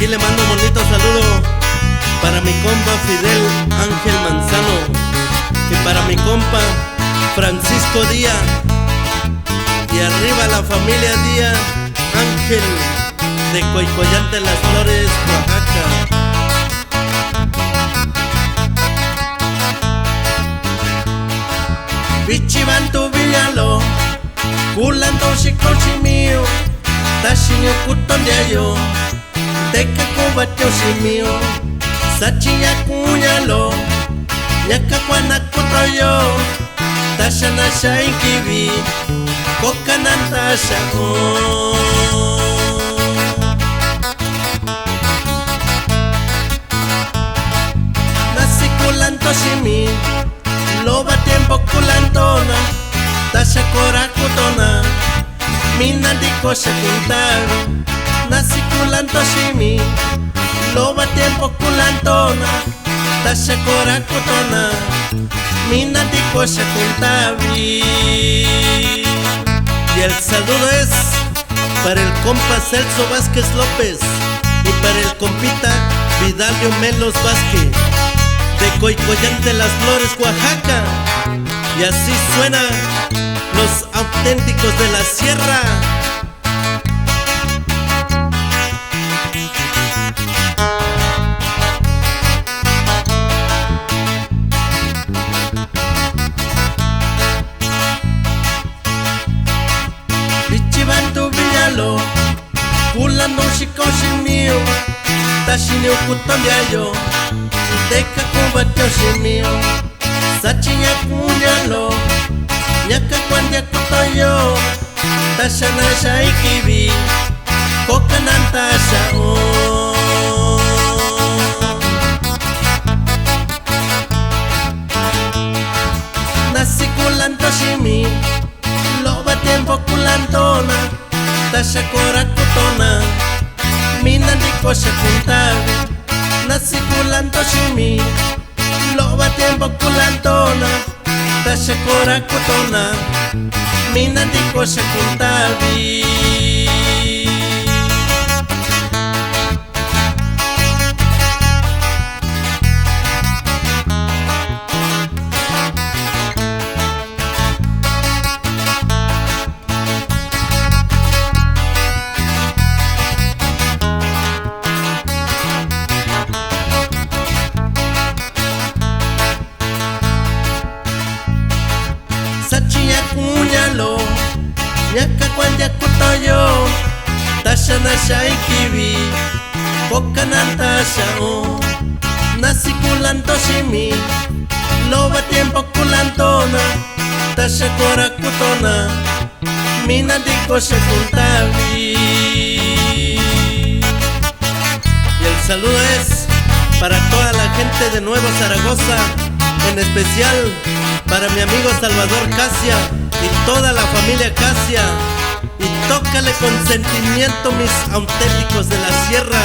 aquí le mando un bonito saludo para mi compa Fidel Ángel Manzano y para mi compa Francisco Díaz. Y arriba la familia Díaz Ángel de Coicoyante Las Flores, Oaxaca. Bichibantu Villalo, Kulando Shikoshimio, Tashinyo Kutonyayo, Teka Kubatyo Shimio, Sachiya Kunyalo, Nyaka Kwana Kutoyo, Tashana Shaikibi, Kokanantasha. Nasi Kulanto Shimi, Loba tiempo kulantona, tasha kora kutona, mina diko shakuntaru. Nasi kulanto shimi, loba tiempo kulantona, tasha kora kutona, mina diko shakuntavi. Y el saludo es para el compa Celso Vázquez López y para el compita Vidalio Melos Vázquez de Coicoyante Las Flores, Oaxaca. Y así suenan los auténticos de la sierra. Bichibantu Villalo, Kulando Shikoshimio, Tashinyo Kutonyayo, Teka Kubatyo Shimio, Sachiya Kunyalo, Nyaka Kwanya Kutoyo, Tashana Shaikibi, Kokanantasha. Nasi Kulanto Shimi, Loba tiempo kulantona, Tasha Kora Kutona, Mina Diko Shakuntavi. Nasi Kulanto Shimi, Loba tiempo kulantona, Tasha Kora Kutona, Mina Diko Shakuntavi. Sachiya Kunyalo, Nyaka Kwanya Kutoyo, Tashana Shaikibi, Kokanantasha. Nasi Kulanto Shimi, Loba tiempo kulantona, Tasha Kora Kutona, Mina Diko Shakuntavi. Y el saludo es para toda la gente de Nuevo Zaragoza, en especial para mi amigo Salvador Casia y toda la familia Casia. Y tócale con sentimiento, mis auténticos de la sierra.